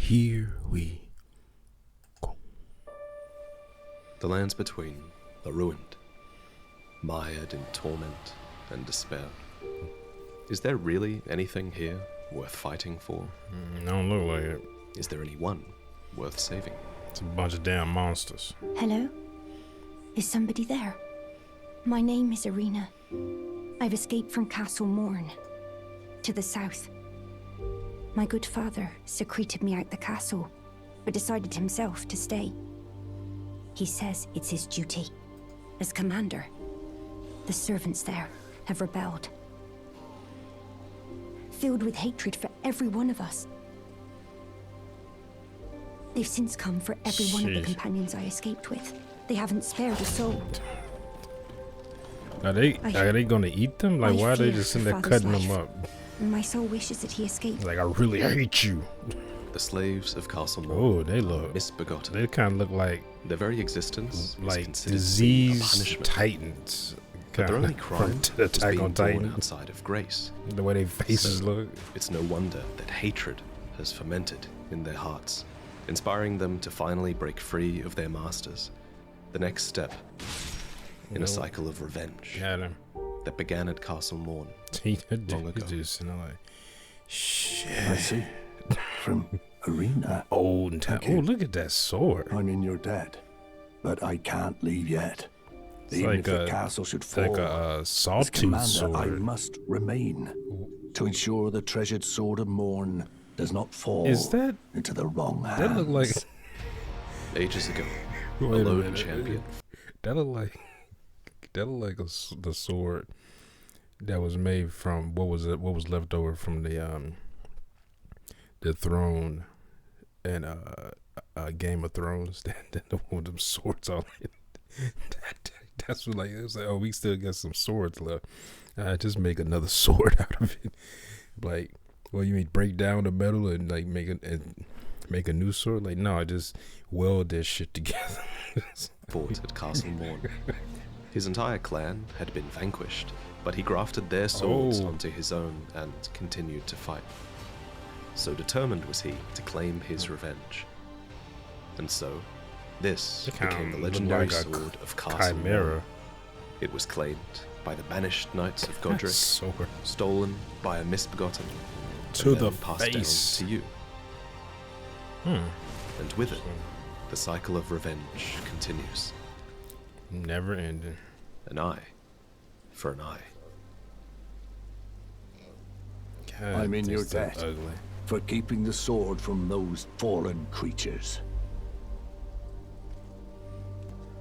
here we go. The lands between are ruined, mired in torment and despair. Is there really anything here worth fighting for? Don't look like it. Is there anyone worth saving? It's a bunch of damn monsters. Hello? Is somebody there? My name is Irina. I've escaped from Castle Morne, to the south. My good father secreted me out the castle, but decided himself to stay. He says it's his duty. As commander, the servants there have rebelled. Filled with hatred for every one of us. They've since come for every one of the companions I escaped with. They haven't spared a soul. Are they gonna eat them? Like, why are they just sitting there cutting them up? My soul wishes that he escaped. Like, I really hate you. The slaves of Castle Morne. Oh, they look misbegotten. They kind of look like their very existence like is diseased titans. But their only crime is being born Titan. outside of grace. The way their faces look. It's no wonder that hatred has fermented in their hearts, inspiring them to finally break free of their masters. The next step in a cycle of revenge that began at Castle Morne long ago. Shit. I see. From Irina. Oh, look at that sword. I'm in your debt, but I can't leave yet. It's Even like if the castle should fall, like a as sawtooth commander, sword. I must remain to ensure the treasured sword of Morne does not fall into the wrong hands. That look like ages ago. A Wait a lone minute. champion. That look like the sword that was made from what was left over from the throne and Game of Thrones. That one of them swords on it. That's what, like, it was like, oh, we still got some swords left. Just make another sword out of it. Like, well, you mean break down the metal and like make a new sword? Like, no, I just weld that shit together. Fought at Castle Morne. His entire clan had been vanquished, but he grafted their swords onto his own and continued to fight. So determined was he to claim his revenge. And so, this became the legendary sword of Castle Morne. It was claimed by the banished knights of Godric, stolen by a misbegotten, to the passed face down to you. And with it, the cycle of revenge continues. Never ending. An eye for an eye. God, I'm in your so debt ugly. for keeping the sword from those fallen creatures.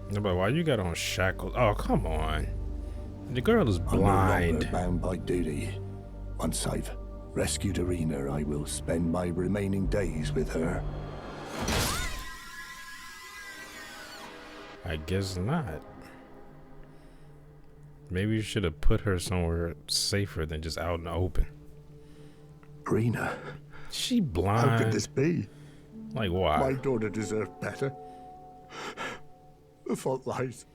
No, but why you got on shackles? Oh, come on. The girl is I'm no blind. longer bound by duty. Once I've rescued Irina, I will spend my remaining days with her. I guess not. Maybe you should have put her somewhere safer than just out in the open. Irina. She blind. How could this be? Like, why? My daughter deserved better. The fault lies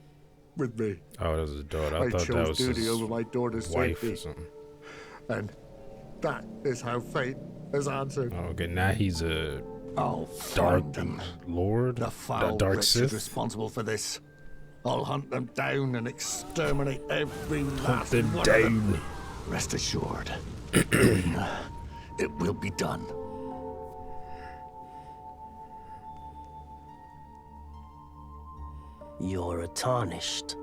with me. Oh, that was his daughter. I thought chose that was duty his over my daughter's wife safety. or something. And that is how fate has answered. Oh, okay, now he's a I'll dark find them. lord, The foul dark wretches Sith. responsible for this. I'll hunt them down and exterminate every Hunt last them one of down. them. Rest assured, Irina, it will be done. You're a tarnished.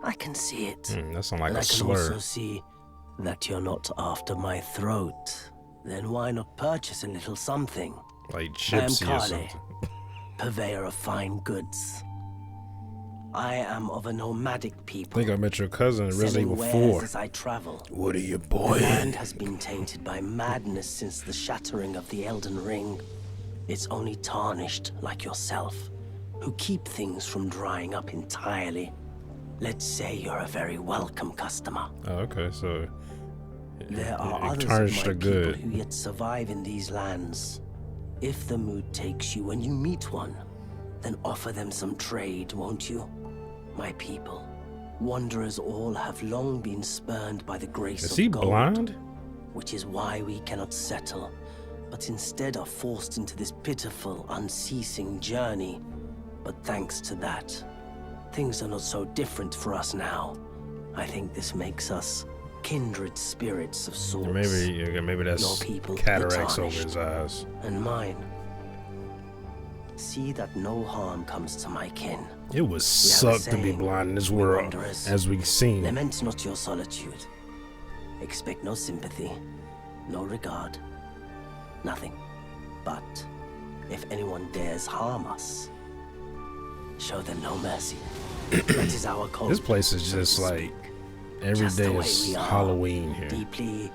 I can see it. That sounds like and a I can slur. also see that you're not after my throat. Then why not purchase a little something? Like I am gypsy or Kale, something. purveyor of fine goods. I am of a nomadic I people. think I met your cousin in Resident selling Evil wares 4. as I travel. What are you, The boy? land has been tainted by madness since the shattering of the Elden Ring. It's only tarnished like yourself, who keep things from drying up entirely. Let's say you're a very welcome customer. Oh, okay, so There are others of tarnished my are people good. who yet survive in these lands. If the mood takes you when you meet one, then offer them some trade, won't you? My people, wanderers all have long been spurned by the grace Is of he gold, blind? which is why we cannot settle, but instead are forced into this pitiful, unceasing journey. But thanks to that, things are not so different for us now. I think this makes us kindred spirits of sorts. Maybe that's cataracts over his eyes. And mine. See that no harm comes to my kin. It would suck to be blind in this world, as we've seen. Lament not your solitude. Expect no sympathy, no regard, nothing. But if anyone dares harm us, show them no mercy. That is our code. This place is just like every day is Halloween here. Deeply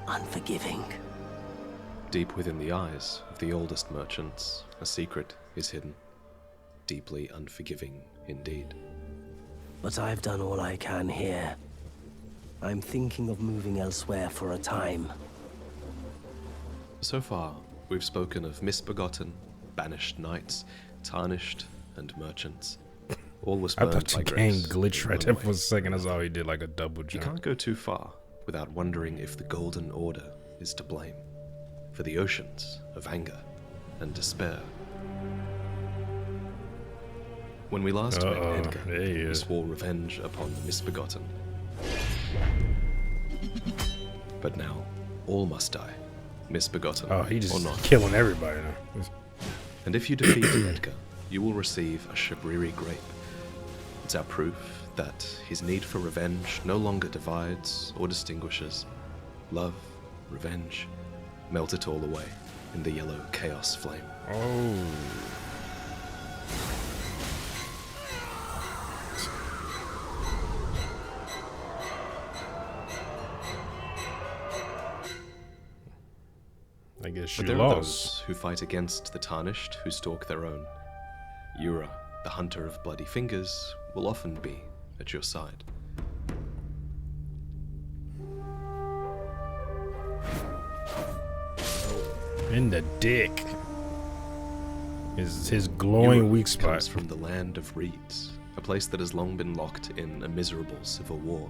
unforgiving. Deep within the eyes of the oldest merchants, a secret is hidden. Deeply unforgiving indeed. But I've done all I can here. I'm thinking of moving elsewhere for a time. So far, we've spoken of misbegotten, banished knights, tarnished, and merchants. All was I burned thought by the game grace glitched in right one there way. for a second. That's all he did, like a double You jump. can't go too far without wondering if the Golden Order is to blame for the oceans of anger and despair. When we last met Edgar, there he he is. swore revenge upon the misbegotten. But now, all must die, misbegotten Oh, he or just not. killing everybody now. And if you defeat Edgar, you will receive a shabriri grape. It's our proof that his need for revenge no longer divides or distinguishes. Love, revenge, melt it all away in the yellow chaos flame. Oh. I guess you But there are lost. those who fight against the tarnished, who stalk their own. Yura, the hunter of bloody fingers, will often be at your side. In the dick. His glowing Yura weak comes spot. from the land of reeds, a place that has long been locked in a miserable civil war,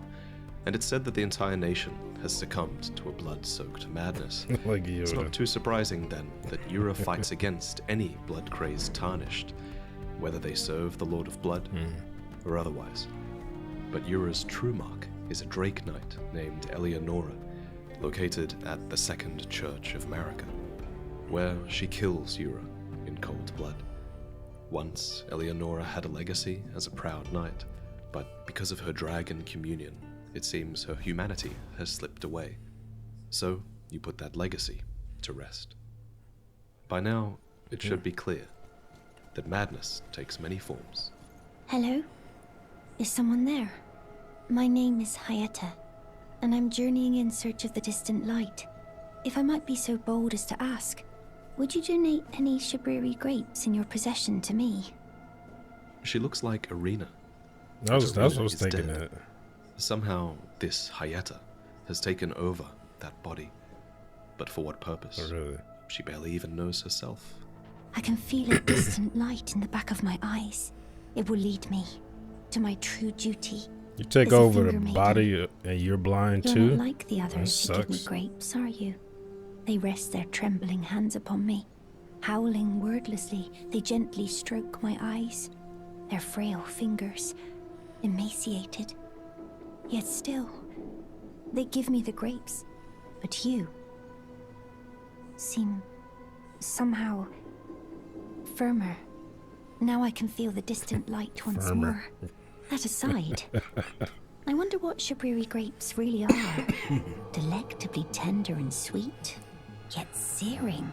and it's said that the entire nation has succumbed to a blood-soaked madness. Like It's Yoda. not too surprising, then, that Yura fights against any blood-crazed tarnished, whether they serve the Lord of Blood or otherwise. But Yura's true mark is a Drake Knight named Eleonora, located at the Second Church of Marika, where she kills Yura in cold blood. Once, Eleonora had a legacy as a proud knight, but because of her dragon communion, it seems her humanity has slipped away. So, you put that legacy to rest. By now, it should be clear that madness takes many forms. Hello? Is someone there? My name is Hyetta, and I'm journeying in search of the distant light. If I might be so bold as to ask, would you donate any shabriri grapes in your possession to me? She looks like Irina. That's what I was is thinking dead. that. Somehow, this Hyetta has taken over that body. But for what purpose? Oh, really? She barely even knows herself. I can feel a distant light in the back of my eyes. It will lead me to my true duty. You take Is a over the finger maiden. body and you're blind You're too? not like the others who give me sucks. grapes, are you? They rest their trembling hands upon me. Howling wordlessly, they gently stroke my eyes. Their frail fingers, emaciated. Yet still, they give me the grapes. But you seem somehow firmer. Now I can feel the distant light once Firmer. more. That aside, I wonder what shabriri grapes really are. Delectably tender and sweet, yet searing.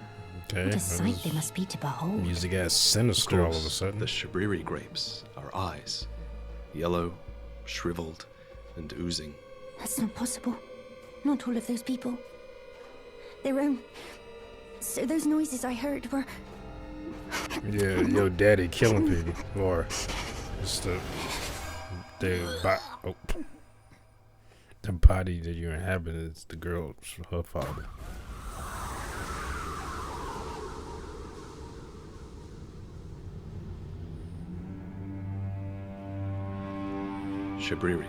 Okay. What a sight they must be to behold. Music got Of sinister all of a course, sudden. the shabriri grapes are eyes. Yellow, shriveled, and oozing. That's not possible. Not all of those people. Their own. So those noises I heard were. Yeah, your daddy killing people. Or just the body that you inhabit is the girl's, her father. Shabriri.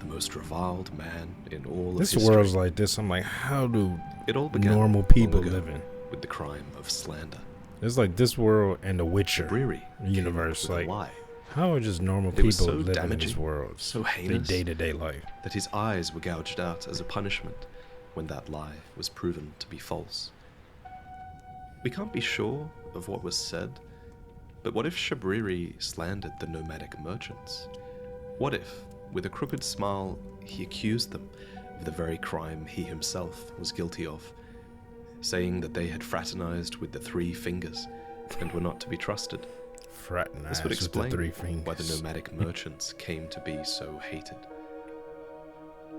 the most reviled man in all This of history. world's like this. I'm like, how do It all began normal people long ago live in? with the crime of slander. It's like this world and the Witcher Shabriri universe. came with Like, a lie how are just normal It was people so living in damaging, this world? so Their heinous, day-to-day life. that his eyes were gouged out as a punishment when that lie was proven to be false. We can't be sure of what was said, but what if Shabriri slandered the nomadic merchants? What if, with a crooked smile, he accused them of the very crime he himself was guilty of, saying that they had fraternized with the Three Fingers and were not to be trusted? Fraternize This would with the explain three fingers. why the nomadic merchants came to be so hated.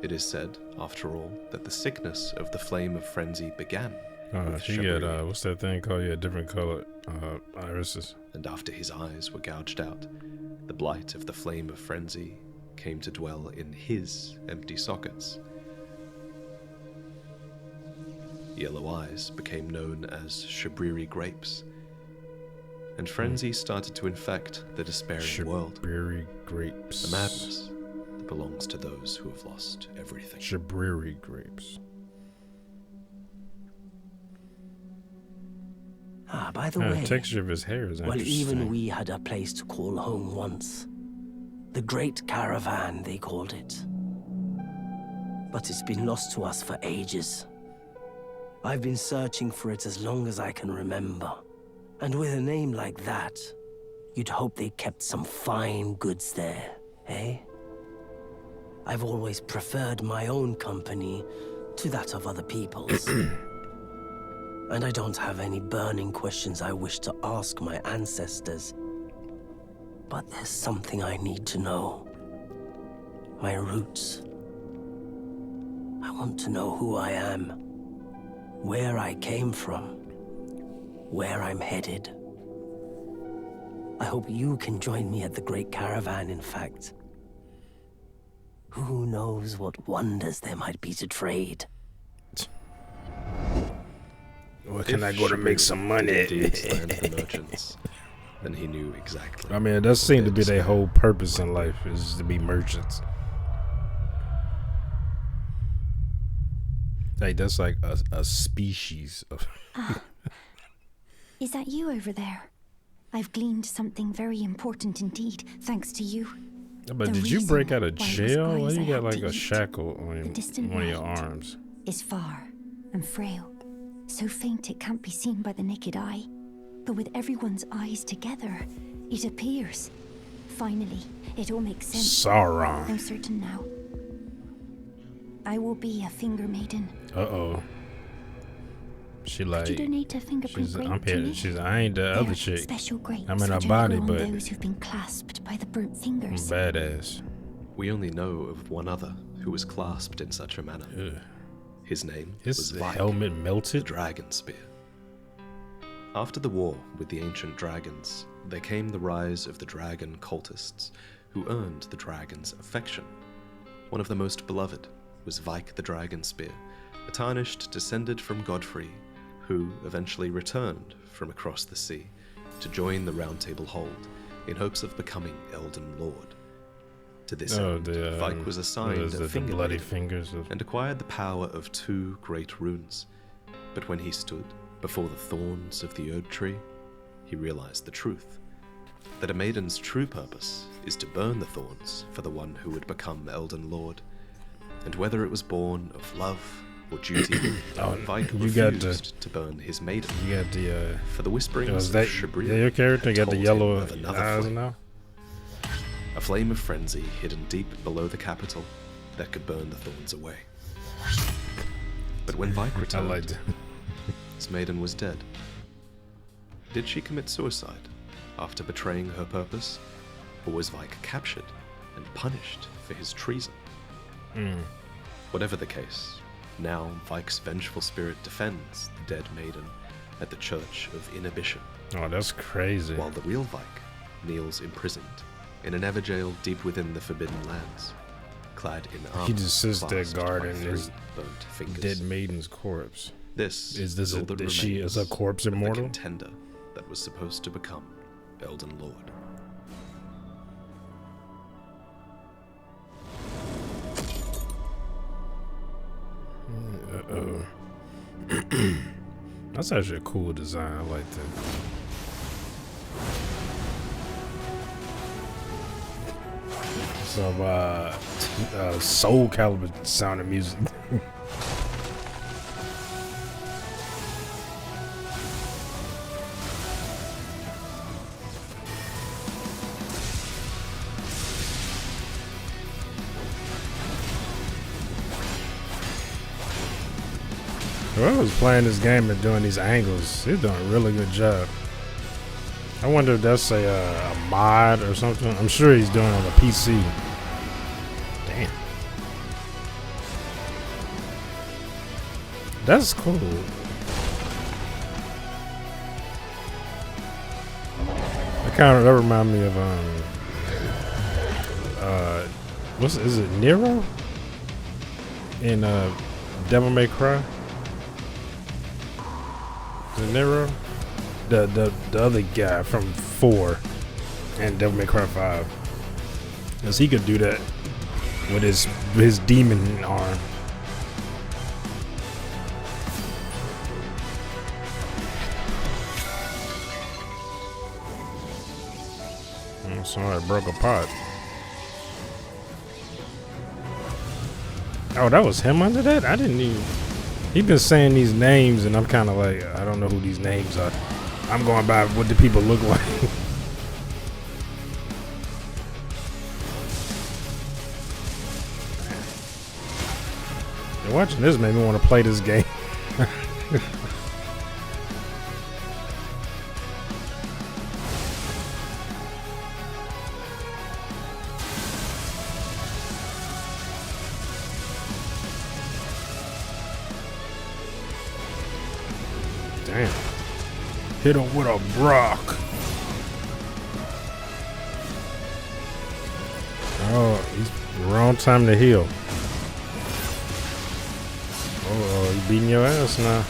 It is said, after all, that the sickness of the flame of frenzy began with She Shabriri, got what's that thing called? Yeah, different colored irises. and after his eyes were gouged out, the blight of the flame of frenzy came to dwell in his empty sockets. Yellow eyes became known as shabriri grapes, and frenzy started to infect the despairing world. Shabriri grapes. A madness that belongs to those who have lost everything. Shabriri grapes. Ah, by the way, texture of his hair is well, interesting. even we had a place to call home once. The Great Caravan, they called it. But it's been lost to us for ages. I've been searching for it as long as I can remember. And with a name like that, you'd hope they kept some fine goods there, eh? I've always preferred my own company to that of other people's. And I don't have any burning questions I wish to ask my ancestors. But there's something I need to know. My roots. I want to know who I am, where I came from, where I'm headed. I hope you can join me at the Great Caravan, in fact. Who knows what wonders there might be to trade? Where can I go to make some money? Indeed slander the merchants, then he knew exactly. I mean, it does seem to be their whole purpose in life is to be merchants. Like, that's like a species of... Is that you over there? I've gleaned something very important indeed, thanks to you. But The did you break reason out of why it was jail? Why eyes you I got had like to a eat, shackle the on distant one of your light, arms? is far and frail, so faint it can't be seen by the naked eye. But with everyone's eyes together, it appears. Finally, it all makes sense. Sauron. I'm certain now. I will be a finger maiden. Uh-oh. She like... Could you donate a fingerprint She's, grape I'm to here. me? She's, I ain't the They're other chick. special grapes I'm in her which body, only grow but on those who've been clasped by the burnt I'm fingers. badass. We only know of one other who was clasped in such a manner. Ugh. His name His was Vyke, helmet the melted? dragon spear. After the war with the ancient dragons, there came the rise of the dragon cultists, who earned the dragon's affection. One of the most beloved was Vyke the dragon spear, a tarnished descendant from Godfrey, who eventually returned from across the sea to join the Round Table Hold in hopes of becoming Elden Lord. To this end, Vyke was assigned a finger bloody maiden fingers of... and acquired the power of 2 great runes. But when he stood before the thorns of the Erd tree, he realized the truth, that a maiden's true purpose is to burn the thorns for the one who would become Elden Lord. And whether it was born of love or duty, Vyke you got refused to burn his maiden. You got the, For the whisperings was of that Shabriri your character? had Got the told yellow him of another eyes flame, now? a flame of frenzy hidden deep below the capital that could burn the thorns away. But when Vyke I returned, liked it. his maiden was dead. Did she commit suicide after betraying her purpose, or was Vyke captured and punished for his treason? Whatever the case, now Vyke's vengeful spirit defends the dead maiden at the Church of Inhibition, Oh, that's crazy. while the real Vyke kneels imprisoned in an Everjail deep within the Forbidden Lands, clad in armor. He just sits there clasped by guarding 3 his burnt fingers. Dead maiden's corpse. This Is this all a, that is she is a remains corpse of the immortal? contender that was supposed to become Elden Lord. That's actually a cool design. I like that. Some Soul Calibur sounding music. Whoever's playing this game and doing these angles, they're doing a really good job. I wonder if that's a mod or something. I'm sure he's doing it on a PC. Damn. That's cool. That remind me of is it Nero in Devil May Cry? Is it Nero? The other guy from 4 and Devil May Cry 5. Because he could do that with his demon arm. Somebody broke a pot. Oh, that was him under that? I didn't even... He been saying these names and I'm kind of like, I don't know who these names are. I'm going by what the people look like. Watching this made me want to play this game. Damn. Hit him with a rock. Oh, he's wrong time to heal. Oh, he beating your ass now.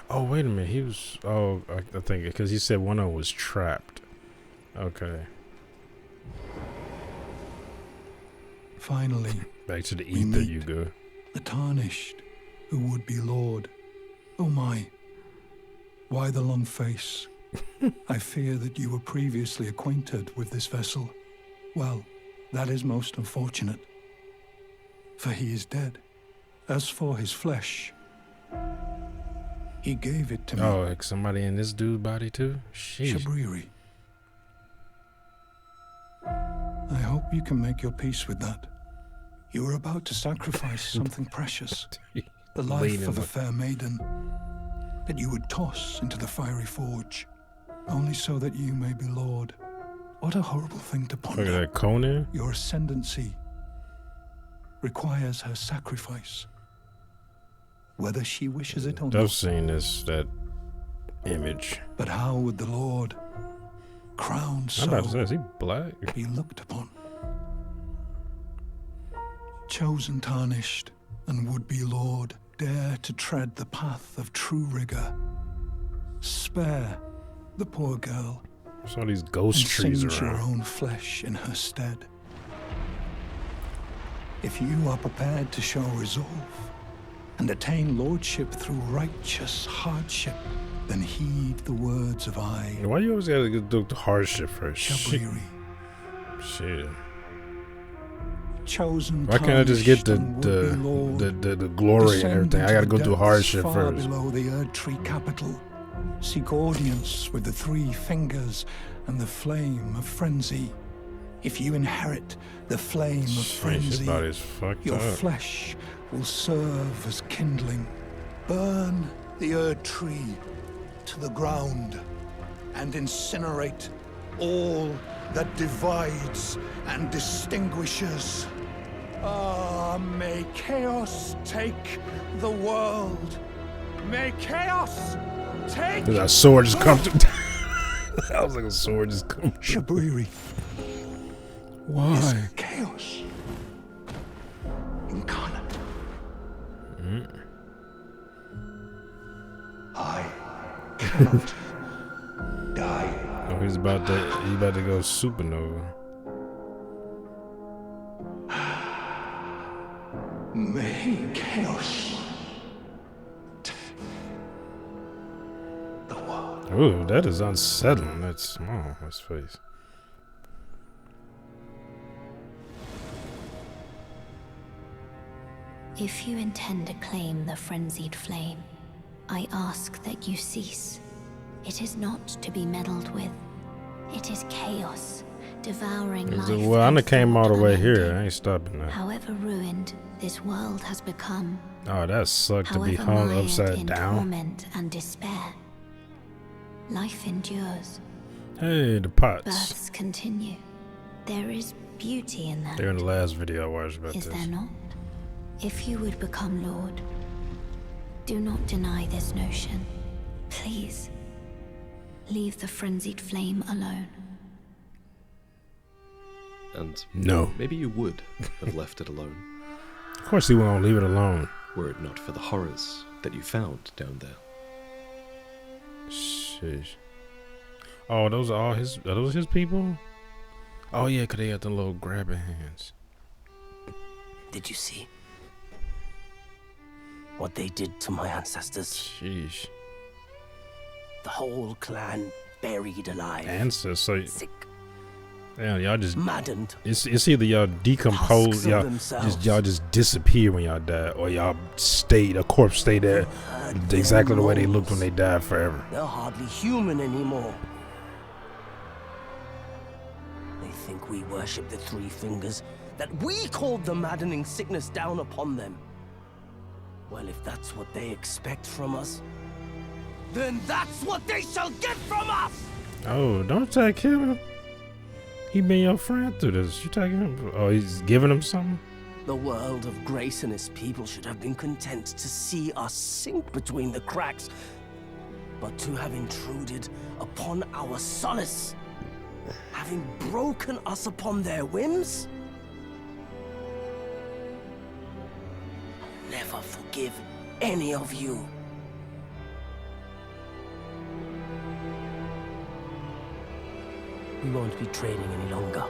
Oh, wait a minute. He was... Oh, I think because he said one of them was trapped. Okay. Finally, back to the ether you go. The tarnished, who would be Lord. Oh my, why the long face? I fear that you were previously acquainted with this vessel. Well, that is most unfortunate, for he is dead. As for his flesh, he gave it to me. Oh, like somebody in this dude's body too? Sheesh. Shabriri. I hope you can make your peace with that. You are about to sacrifice something precious, the life of a fair maiden, that you would toss into the fiery forge, only so that you may be Lord. What a horrible thing to ponder. Look at that Conan. Your ascendancy requires her sacrifice, whether she wishes it or not. I've seen that image. But how would the Lord, crowned so, I'm about to say, is he black? Be looked upon? Chosen, tarnished, and would-be Lord, dare to tread the path of true rigor. Spare the poor girl. There's all these ghost trees around. Your own flesh in her stead. If you are prepared to show resolve and attain lordship through righteous hardship, then heed the words of I. Why you always gotta do the hardship first? Shabriri. Shit. Chosen. Why can't I just get the glory and everything? I gotta go through hardship far first. Below the Erd Tree capital, seek audience with the 3 fingers and the flame of frenzy. If you inherit the flame of frenzy, your flesh will serve as kindling. Burn the Erd Tree to the ground and incinerate all that divides and distinguishes. Ah, may chaos take the world. May chaos take. Did that sword just come through? That was like a sword just come through. Shabriri. Why? Chaos incarnate. I cannot die. Oh, He's about to go supernova. May chaos take the world. Ooh, that is unsettling. That's small. His face. If you intend to claim the frenzied flame, I ask that you cease. It is not to be meddled with. It is chaos, devouring life. Well, I done came all the way unending. here. I ain't stopping now. However ruined this world has become, Oh, that sucked to be however hung mired upside in down. torment and despair, life endures. Hey, the pots. Births continue. There is beauty in that. They're in the last video I watched about Is this. there not? If you would become Lord, do not deny this notion. Please, leave the frenzied flame alone. And No. maybe you would have left it alone, Of course he won't leave it alone. were it not for the horrors that you found down there. Sheesh. Oh, those are all his. Are those his people? Oh yeah, 'cause they got the little grabbing hands. Did you see what they did to my ancestors? Sheesh. The whole clan buried alive. Ancestors. So Sick, damn, y'all just. maddened. It's either y'all decompose, Husks of y'all themselves. just disappear when y'all die, or y'all a corpse stay there exactly the way they looked when they died forever. They're hardly human anymore. They think we worship the three fingers, that we called the maddening sickness down upon them. Well, if that's what they expect from us, then that's what they shall get from us! Oh, don't attack him. He been your friend through this. You taking him? Oh, he's giving him something? The world of grace and its people should have been content to see us sink between the cracks, but to have intruded upon our solace, having broken us upon their whims? I'll never forgive any of you. We won't be trading any longer.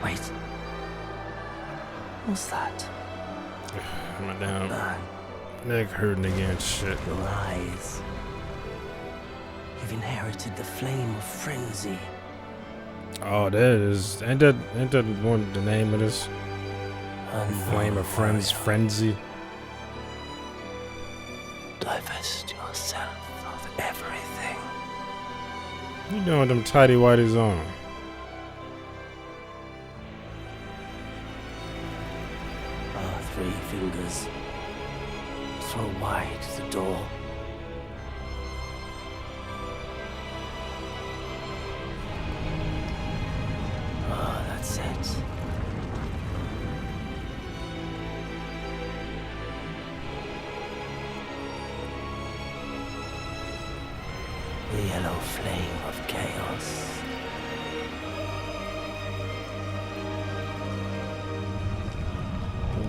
Wait. What's that? My damn Burn neck hurting again. Shit. your eyes. You've inherited the flame of frenzy. Oh, that is. Ain't that one the name of this? Flame of Frenzy. Divest yourself of everything. You doing them tidy whities on? Our three fingers. Throw wide the door. Ah, that's it. The yellow flame of chaos.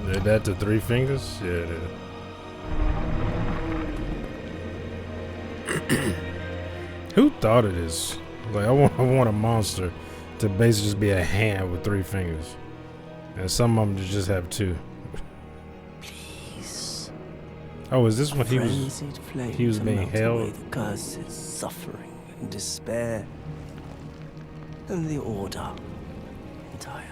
Is that the three fingers? Yeah, it is. Who thought of this? Like, I want a monster to basically just be a hand with three fingers, and some of them to just have two. Please. Oh, is this when he was? Frenzied flame he was to being melt held? away the curses, suffering, and despair, and the order entire.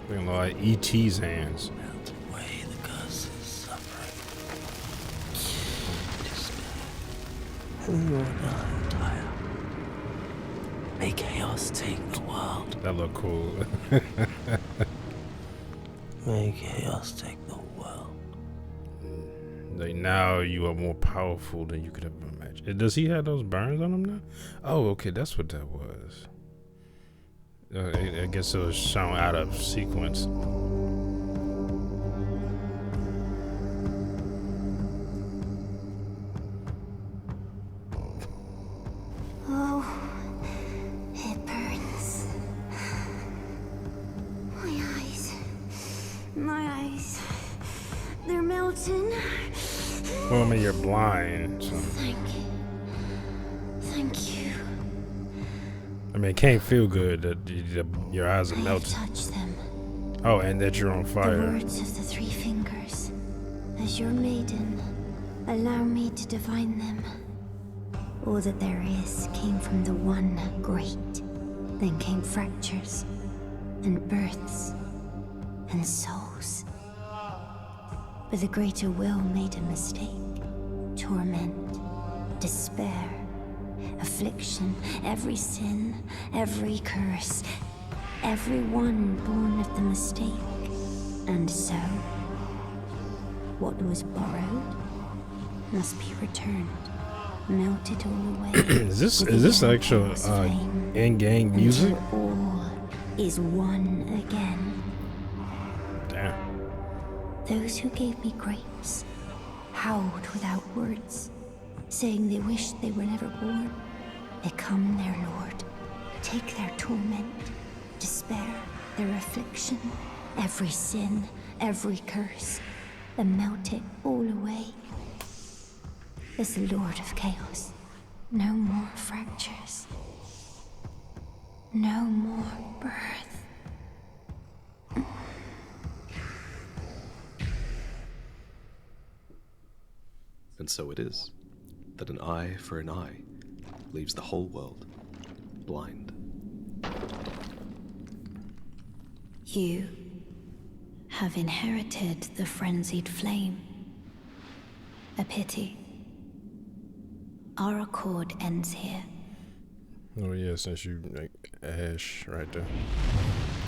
Looking like E.T.'s hands. Melt away the curses, suffering, despair, and the order entire. May chaos take the world. That look cool. May chaos take the world. Like, now you are more powerful than you could ever imagine. Does he have those burns on him now? Oh, okay, that's what that was. I guess it was shown out of sequence. mountain. Well, I mean, you're blind, so. Thank you. I mean, it can't feel good that your eyes are melting. Touch them. Oh, and that you're on fire. The words of the three fingers. As your maiden, allow me to divine them. All that there is came from the one great. Then came fractures, and births, and souls. But the greater will made a mistake. Torment, despair, affliction, every sin, every curse, every one born of the mistake. And so, what was borrowed must be returned, melted all away. Is this actual in-game music? All is one again. Damn. Those who gave me grapes howled without words, saying they wished they were never born. Become their lord. Take their torment, despair, their affliction, every sin, every curse, and melt it all away. As the Lord of Chaos, no more fractures, no more birth. And so it is, that an eye for an eye leaves the whole world blind. You have inherited the frenzied flame. A pity. Our accord ends here. Oh yeah, since you like Ash right there.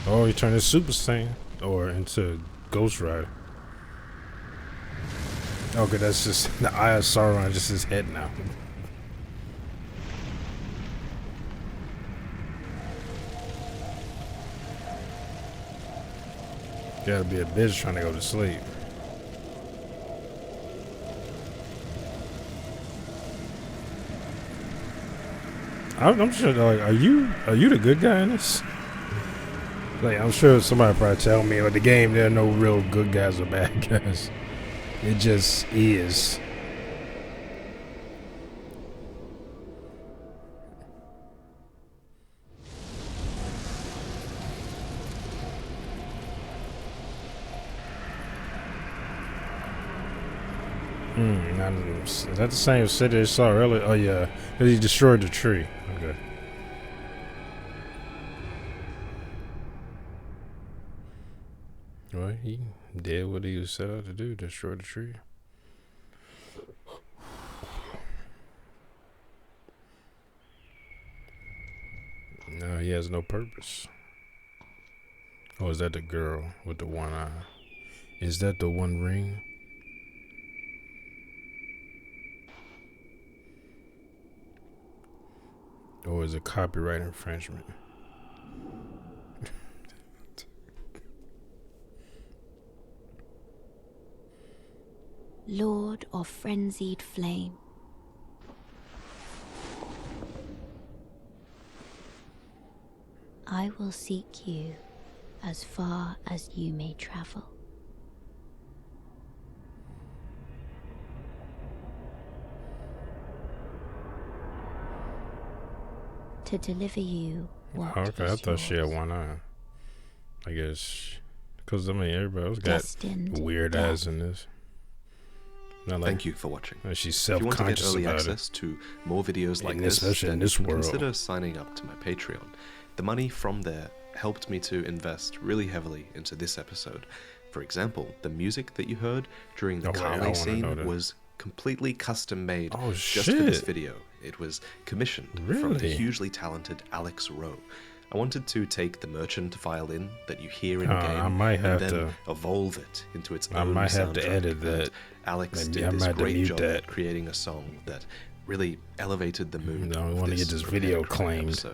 Oh, you turned into Super Saiyan or into Ghost Rider. Okay, that's just the Eye of Sauron, just his head now. Gotta be a bitch trying to go to sleep. I'm sure. Like, are you the good guy in this? Like, I'm sure somebody probably tell me, but the game there are no real good guys or bad guys. It just is. Is that the same city I saw earlier? Oh yeah, he destroyed the tree. Okay. Well, he did what he was set out to do, destroy the tree. No, he has no purpose. Oh, is that the girl with the one eye? Is that the one ring? Or is it copyright infringement? Lord of frenzied flame. I will seek you as far as you may travel. To deliver you what okay, I is thought she had yours. one eye. I guess, because I mean everybody else got Destined weird death. eyes in this. Not like, Thank you for watching. She's If you want to get self-conscious early about access to more videos like this, especially in then this world. consider signing up to my Patreon. The money from there helped me to invest really heavily into this episode. For example, the music that you heard during the Kale scene was completely custom made just for this video. It was commissioned from the hugely talented Alex Rowe. I wanted to take the merchant violin that you hear in game and then evolve it into its own soundtrack. I might have to edit that. Alex did this great job at creating a song that really elevated the mood. I want to get this video claimed.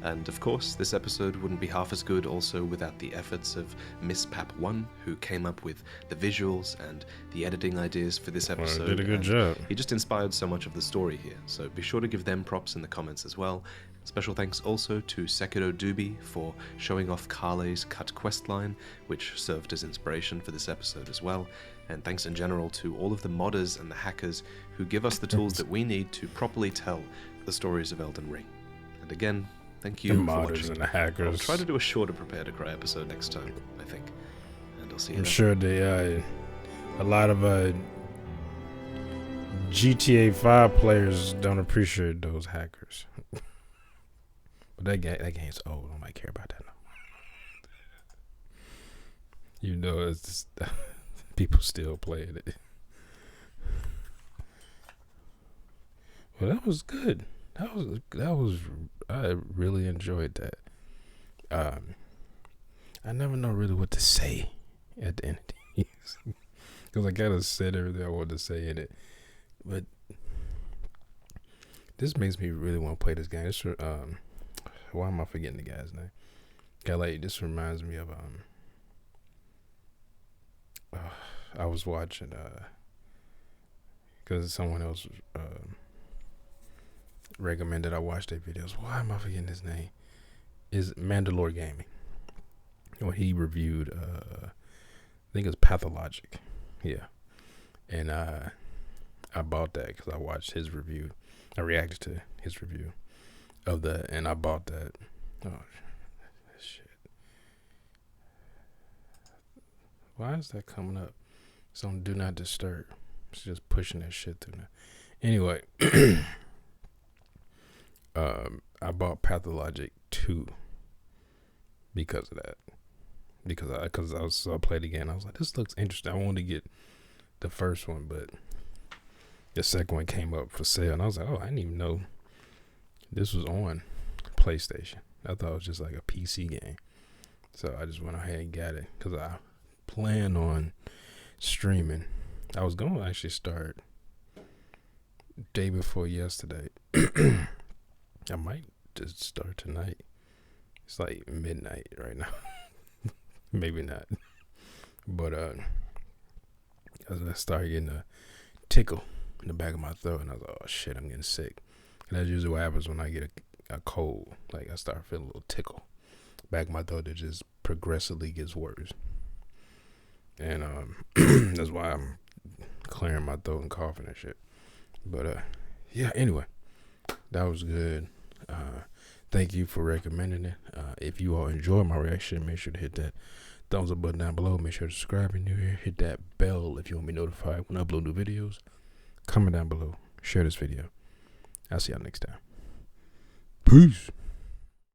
And of course, this episode wouldn't be half as good also without the efforts of Miss Pap1, who came up with the visuals and the editing ideas for this episode. Did a good job. He just inspired so much of the story here, so be sure to give them props in the comments as well. Special thanks also to Sekiro Doobie for showing off Kale's cut questline, which served as inspiration for this episode as well. And thanks in general to all of the modders and the hackers who give us the tools that we need to properly tell the stories of Elden Ring. And again, thank you for watching. And the hackers. I'll try to do a shorter Prepare to Cry episode next time, I think. And I'll see you I'm then. sure they, a lot of GTA 5 players don't appreciate those hackers. But that game's old. Nobody care about that now. You know, it's just, people still playing it. Well, that was good. That was. I really enjoyed that. I never know really what to say at the end of these, because I kind of said everything I wanted to say in it. But this makes me really want to play this game. This, why am I forgetting the guy's name? This reminds me of I was watching because someone else recommended I watch their videos. Why am I forgetting his name? Is Mandalore Gaming. When he reviewed I think it's Pathologic. Yeah. And I bought that because I watched his review. I reacted to his review of that, and I bought that. Oh shit. Why is that coming up? It's on Do Not Disturb. It's just pushing that shit through now. Anyway, I bought Pathologic 2 because of that. Because I played again. I was like, this looks interesting. I wanted to get the first one, but the second one came up for sale, and I was like, oh, I didn't even know this was on PlayStation. I thought it was just like a PC game. So I just went ahead and got it because I plan on streaming. I was going to actually start day before yesterday. I might just start tonight. It's like midnight right now. Maybe not. But I started getting a tickle in the back of my throat, and I was like, oh shit, I'm getting sick. And that's usually what happens when I get a cold. Like, I start feeling a little tickle back of my throat that just progressively gets worse. And that's why I'm clearing my throat and coughing and shit. But yeah, anyway, that was good. Thank you for recommending it. If you all enjoy my reaction, make sure to hit that thumbs up button down below. Make sure to subscribe if you're new here. Hit that bell if you want to be notified when I upload new videos. Comment down below. Share this video. I'll see y'all next time. Peace.